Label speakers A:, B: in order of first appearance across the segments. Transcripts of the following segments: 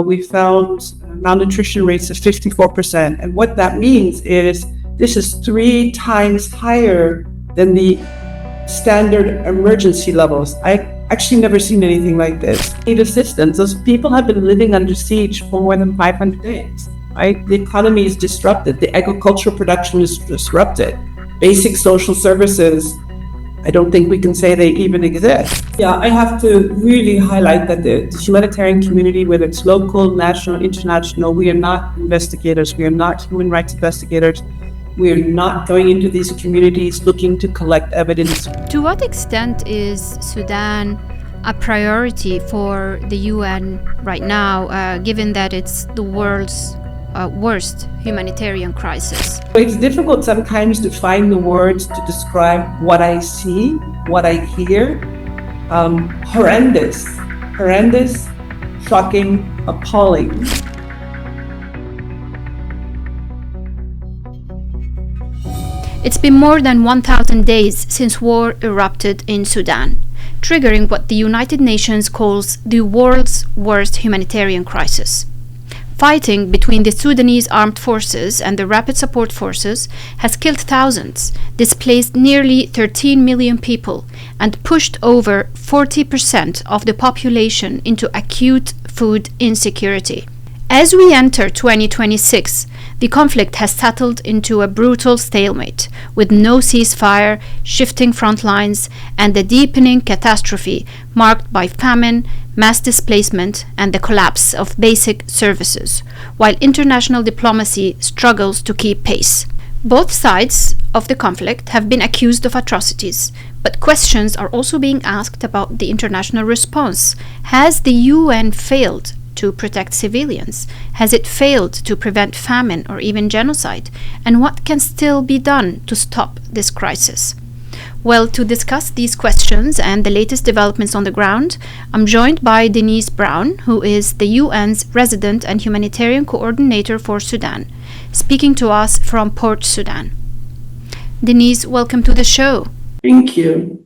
A: We found malnutrition rates of 54%. And what that means is this is 3 times higher than the standard emergency levels. I actually never seen anything like this. Need assistance. Those people have been living under siege for more than 500 days, right? The economy is disrupted. The agricultural production is disrupted. Basic social services, I don't think we can say they even exist. Yeah, I have to really highlight that the humanitarian community, whether it's local, national, international, we are not investigators. We are not human rights investigators. We are not going into these communities looking to collect evidence.
B: To what extent is Sudan a priority for the UN right now, given that it's the world's worst humanitarian crisis?
A: It's difficult sometimes to find the words to describe what I see, what I hear. Horrendous, shocking, appalling.
B: It's been more than 1,000 days since war erupted in Sudan, triggering what the United Nations calls the world's worst humanitarian crisis. Fighting between the Sudanese armed forces and the Rapid Support Forces has killed thousands, displaced nearly 13 million people, and pushed over 40% of the population into acute food insecurity. As we enter 2026, the conflict has settled into a brutal stalemate, with no ceasefire, shifting front lines, and a deepening catastrophe marked by famine, mass displacement, and the collapse of basic services, while international diplomacy struggles to keep pace. Both sides of the conflict have been accused of atrocities, but questions are also being asked about the international response. Has the UN failed to protect civilians? Has it failed to prevent famine or even genocide? And what can still be done to stop this crisis? Well, to discuss these questions and the latest developments on the ground, I'm joined by Denise Brown, who is the UN's resident and humanitarian coordinator for Sudan, speaking to us from Port Sudan. Denise, welcome to the show.
A: Thank you.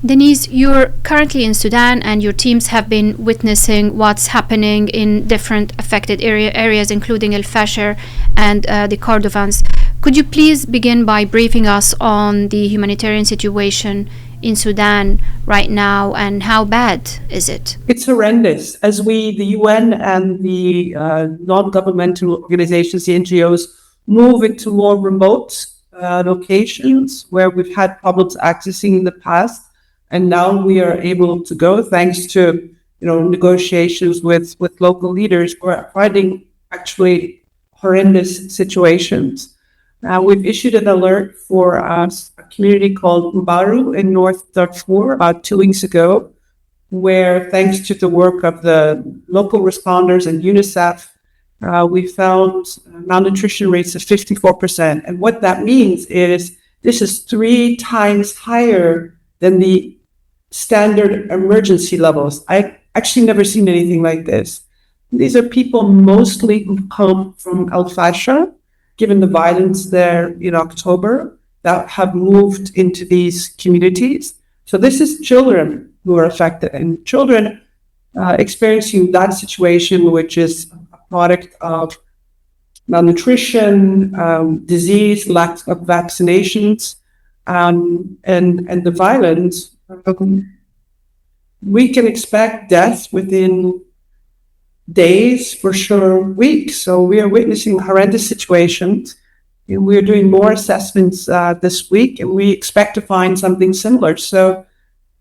B: Denise, you're currently in Sudan and your teams have been witnessing what's happening in different affected areas, including Fasher and the Kordofans. Could you please begin by briefing us on the humanitarian situation in Sudan right now and how bad is it?
A: It's horrendous. As the UN and the non-governmental organizations, the NGOs, move into more remote locations where we've had problems accessing in the past, and now we are able to go thanks to negotiations with local leaders. We're finding actually horrendous situations. We've issued an alert for a community called Mbaru in North Darfur about 2 weeks ago, where thanks to the work of the local responders and UNICEF, we found malnutrition rates of 54%. And what that means is this is 3 times higher than the standard emergency levels. I actually never seen anything like this. These are people mostly who come from Fasher, given the violence there in October, that have moved into these communities. So this is children who are affected, and children experiencing that situation, which is a product of malnutrition, disease, lack of vaccinations, and the violence. We can expect death within days, for sure, weeks. So we are witnessing horrendous situations. And we're doing more assessments this week, and we expect to find something similar. So,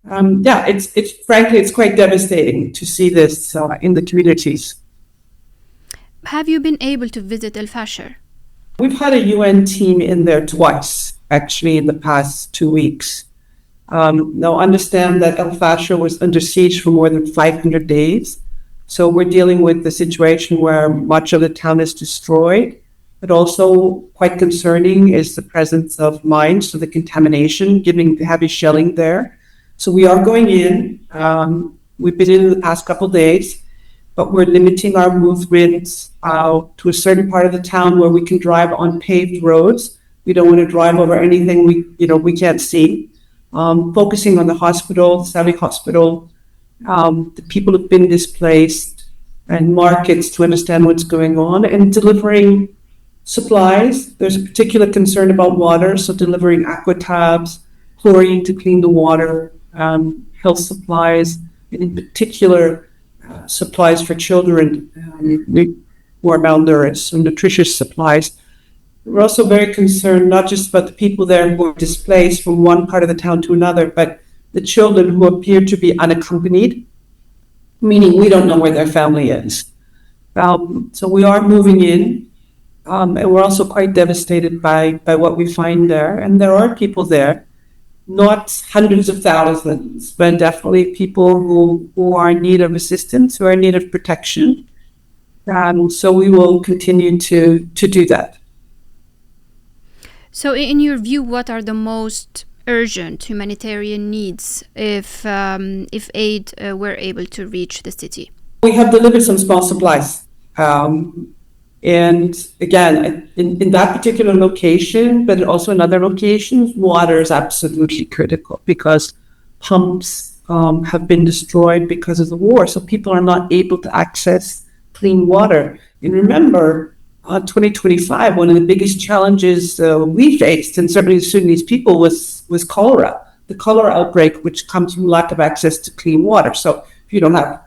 A: it's frankly, it's quite devastating to see this in the communities.
B: Have you been able to visit Fasher?
A: We've had a UN team in there twice, actually, in the past 2 weeks. Now, understand that Fasher was under siege for more than 500 days. So we're dealing with the situation where much of the town is destroyed, but also quite concerning is the presence of mines, so the contamination, giving the heavy shelling there. So we are going in. We've been in the past couple of days, but we're limiting our movements to a certain part of the town where we can drive on paved roads. We don't want to drive over anything we can't see. Focusing on the hospital, Sally Hospital, the people who've been displaced, and markets to understand what's going on, and delivering supplies. There's a particular concern about water, so delivering aqua tabs, chlorine to clean the water, health supplies, and in particular, supplies for children who are malnourished, so nutritious supplies. We're also very concerned not just about the people there who are displaced from one part of the town to another, but the children who appear to be unaccompanied, meaning we don't know where their family is. So we are moving in, and we're also quite devastated by what we find there. And there are people there, not hundreds of thousands, but definitely people who are in need of assistance, who are in need of protection. So we will continue to do that.
B: So in your view, what are the most urgent humanitarian needs if aid were able to reach the city?
A: We have delivered some small supplies. And again, in that particular location, but also in other locations, water is absolutely critical because pumps have been destroyed because of the war. So people are not able to access clean water. And remember, 2025, one of the biggest challenges we faced, and certainly the Sudanese people, was cholera. The cholera outbreak, which comes from lack of access to clean water. So if you don't have,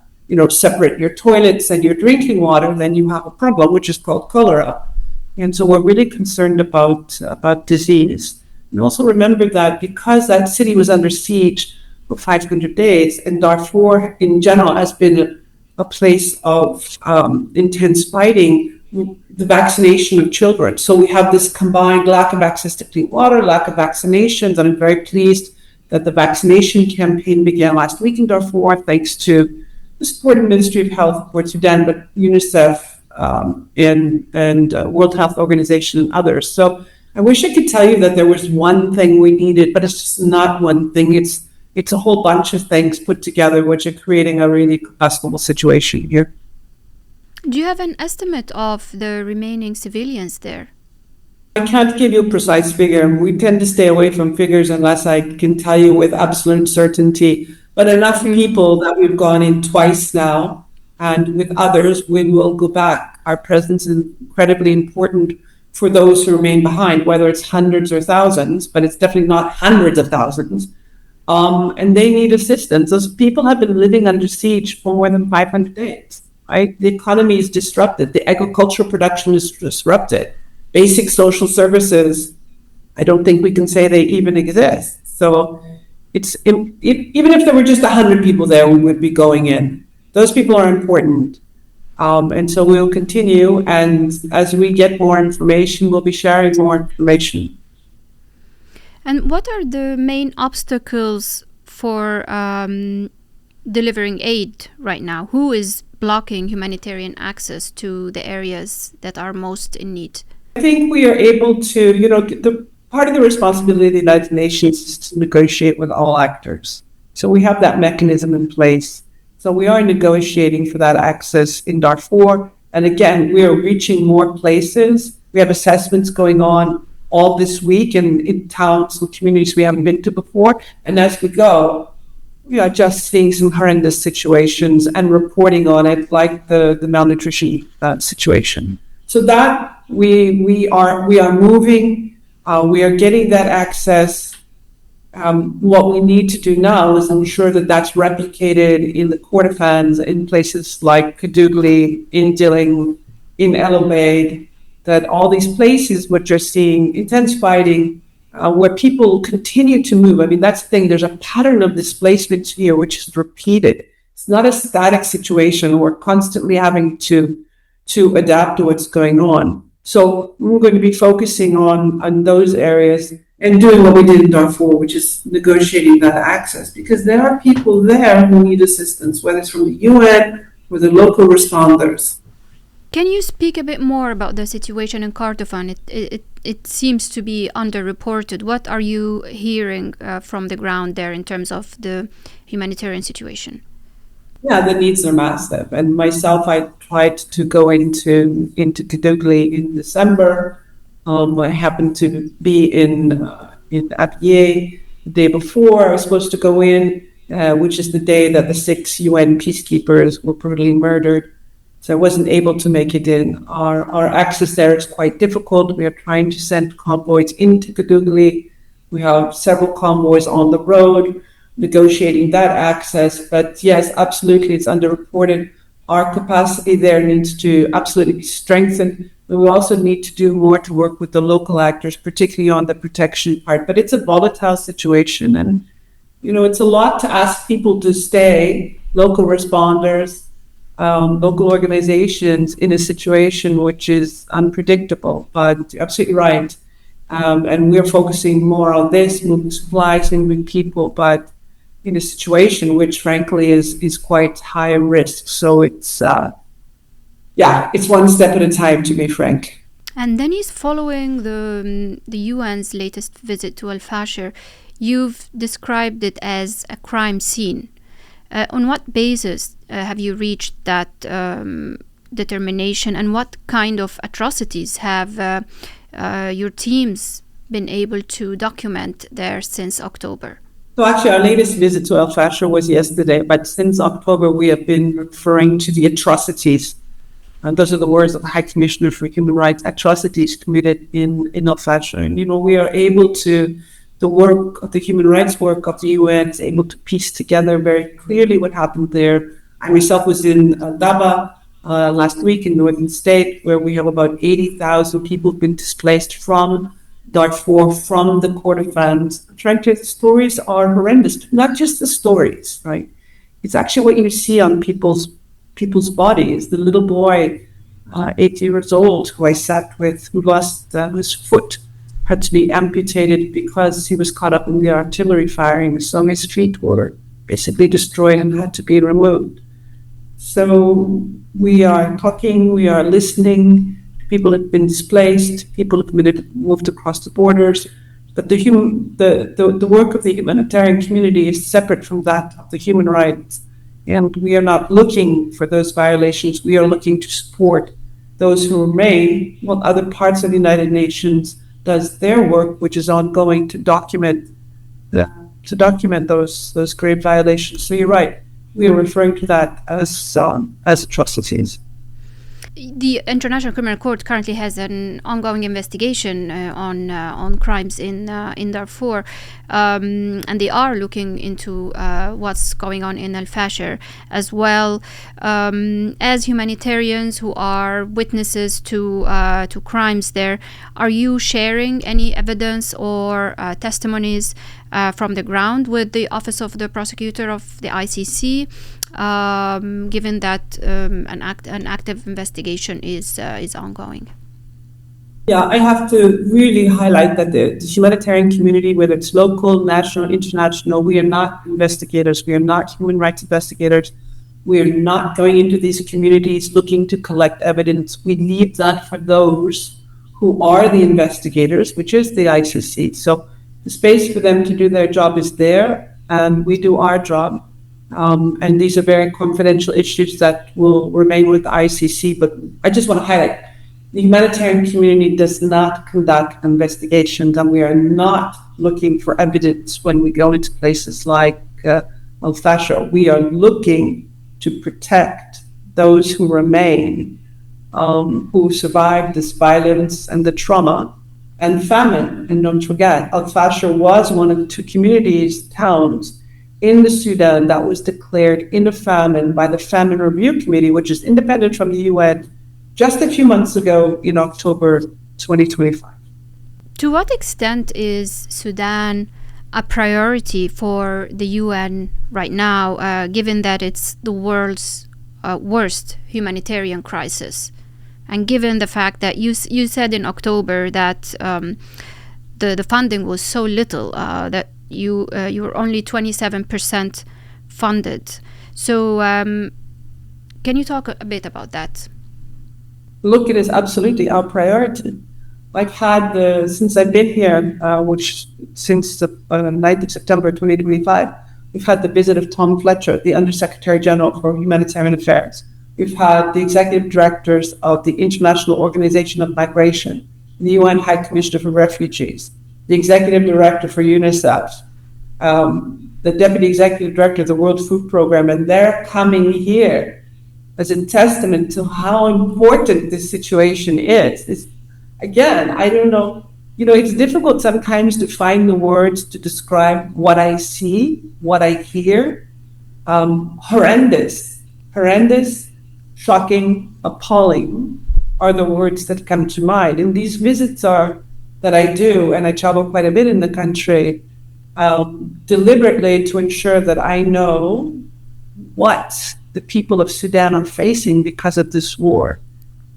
A: separate your toilets and your drinking water, then you have a problem, which is called cholera. And so we're really concerned about disease. And also remember that because that city was under siege for 500 days, and Darfur in general has been a place of intense fighting, the vaccination of children. So we have this combined lack of access to clean water, lack of vaccinations, and I'm very pleased that the vaccination campaign began last week in Darfur, thanks to the support of the Ministry of Health, Port Sudan, but UNICEF and World Health Organization and others. So I wish I could tell you that there was one thing we needed, but it's just not one thing. It's a whole bunch of things put together, which are creating a really combustible situation here.
B: Do you have an estimate of the remaining civilians there?
A: I can't give you a precise figure. We tend to stay away from figures unless I can tell you with absolute certainty. But enough people that we've gone in twice now, and with others, we will go back. Our presence is incredibly important for those who remain behind, whether it's hundreds or thousands, but it's definitely not hundreds of thousands. And they need assistance. Those people have been living under siege for more than 500 days. Right? The economy is disrupted. The agricultural production is disrupted. Basic social services, I don't think we can say they even exist. So even if there were just 100 people there, we would be going in. Those people are important. And so we'll continue. And as we get more information, we'll be sharing more information.
B: And what are the main obstacles for delivering aid right now? Who is blocking humanitarian access to the areas that are most in need?
A: I think we are able to, the part of the responsibility of the United Nations is to negotiate with all actors. So we have that mechanism in place. So we are negotiating for that access in Darfur. And again, we are reaching more places. We have assessments going on all this week in towns and communities we haven't been to before. And as we go, we are just seeing some horrendous situations and reporting on it, like the malnutrition situation. So that we are moving. We are getting that access. What we need to do now is ensure that that's replicated in the Kordofans, in places like Kadugli, in Dilling, in El Obeid, that all these places which are seeing intense fighting, where people continue to move. I mean, that's the thing. There's a pattern of displacement here which is repeated. It's not a static situation. We're constantly having to adapt to what's going on. So we're going to be focusing on those areas and doing what we did in Darfur, which is negotiating that access, because there are people there who need assistance, whether it's from the UN or the local responders.
B: Can you speak a bit more about the situation in Kordofan? It seems to be underreported. What are you hearing from the ground there in terms of the humanitarian situation?
A: Yeah, the needs are massive. And myself, I tried to go into Kadugli in December. I happened to be in Abyei the day before. I was supposed to go in, which is the day that the 6 UN peacekeepers were brutally murdered. So I wasn't able to make it in. Our access there is quite difficult. We are trying to send convoys into Kadugli. We have several convoys on the road negotiating that access. But yes, absolutely, it's underreported. Our capacity there needs to absolutely be strengthened. But we also need to do more to work with the local actors, particularly on the protection part. But it's a volatile situation. And, it's a lot to ask people to stay, local responders, local organizations, in a situation which is unpredictable. But you're absolutely right. And we're focusing more on this, moving supplies, moving people, but in a situation which frankly is quite high risk. So it's one step at a time, to be frank.
B: And Denise, following the UN's latest visit to Fasher, you've described it as a crime scene. On what basis have you reached that determination, and what kind of atrocities have your teams been able to document there since October?
A: So actually, our latest visit to Fasher was yesterday, but since October, we have been referring to the atrocities. And those are the words of the High Commissioner for Human Rights, atrocities committed in Fasher. And, we are able to, the work of the human rights work of the UN is able to piece together very clearly what happened there. I myself was in Daba last week in Northern State, where we have about 80,000 people been displaced from Darfur, from the Kordofan. Frankly, the stories are horrendous. Not just the stories, right? It's actually what you see on people's bodies. The little boy, 8 years old, who I sat with, who lost his foot, had to be amputated because he was caught up in the artillery firing. So his feet were basically destroyed and had to be removed. So we are talking, we are listening. People have been displaced, people have been moved across the borders, but the work of the humanitarian community is separate from that of the human rights. And we are not looking for those violations. We are looking to support those who remain, while other parts of the United Nations does their work, which is ongoing, to document those grave violations. So you're right. We are referring to that as atrocities.
B: The International Criminal Court currently has an ongoing investigation on crimes in Darfur, and they are looking into what's going on in Fasher, as well as humanitarians who are witnesses to crimes there. Are you sharing any evidence or testimonies from the ground with the Office of the Prosecutor of the ICC? Given that an active investigation is ongoing.
A: Yeah, I have to really highlight that the humanitarian community, whether it's local, national, international, we are not investigators. We are not human rights investigators. We are not going into these communities looking to collect evidence. We leave that for those who are the investigators, which is the ICC. So the space for them to do their job is there, and we do our job. And these are very confidential issues that will remain with the ICC. But I just want to highlight, the humanitarian community does not conduct investigations, and we are not looking for evidence when we go into places like Fasher. We are looking to protect those who remain, who survived this violence and the trauma and famine. And don't forget, Fasher was one of the two towns in the Sudan that was declared in a famine by the Famine Review Committee, which is independent from the UN, just a few months ago in October 2025.
B: To what extent is Sudan a priority for the UN right now, given that it's the world's worst humanitarian crisis? And given the fact that you said in October that the funding was so little that you were only 27% funded. So can you talk a bit about that?
A: Look, it is absolutely our priority. I've had, since I've been here, since the 9th of September 2025, we've had the visit of Tom Fletcher, the Undersecretary General for Humanitarian Affairs. We've had the executive directors of the International Organization of Migration, the UN High Commissioner for Refugees, the executive director for UNICEF, the deputy executive director of the World Food Program, and they're coming here as a testament to how important this situation is. Again, I don't know, it's difficult sometimes to find the words to describe what I see, what I hear. Horrendous, shocking, appalling are the words that come to mind. And these visits are that I do, and I travel quite a bit in the country, deliberately to ensure that I know what the people of Sudan are facing because of this war.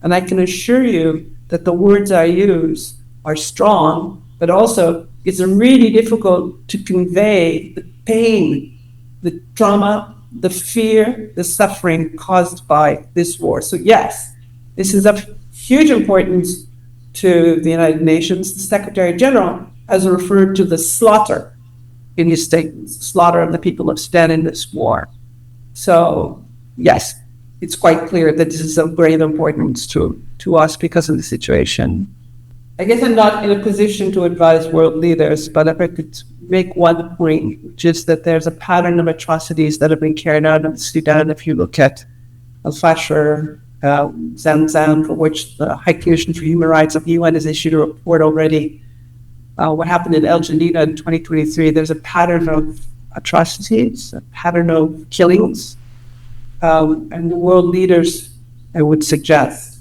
A: And I can assure you that the words I use are strong, but also it's really difficult to convey the pain, the trauma, the fear, the suffering caused by this war. So yes, this is of huge importance to the United Nations. The Secretary General has referred to the slaughter in his statements, slaughter of the people of Sudan in this war. So yes, it's quite clear that this is of great importance to us because of the situation. I guess I'm not in a position to advise world leaders, but if I could make one point, which is that there's a pattern of atrocities that have been carried out in Sudan. If you look at Fasher, Zamzam, for which the High Commission for Human Rights of the UN has issued a report already. What happened in El Jadida in 2023, there's a pattern of atrocities, a pattern of killings. And the world leaders, I would suggest,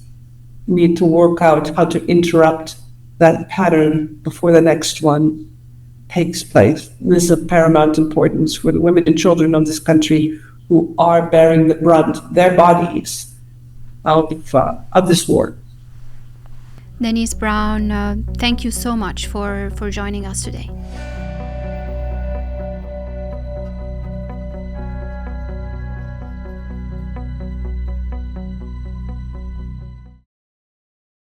A: need to work out how to interrupt that pattern before the next one takes place. This is of paramount importance for the women and children of this country who are bearing the brunt, their bodies, of this war.
B: Denise Brown, thank you so much for joining us today.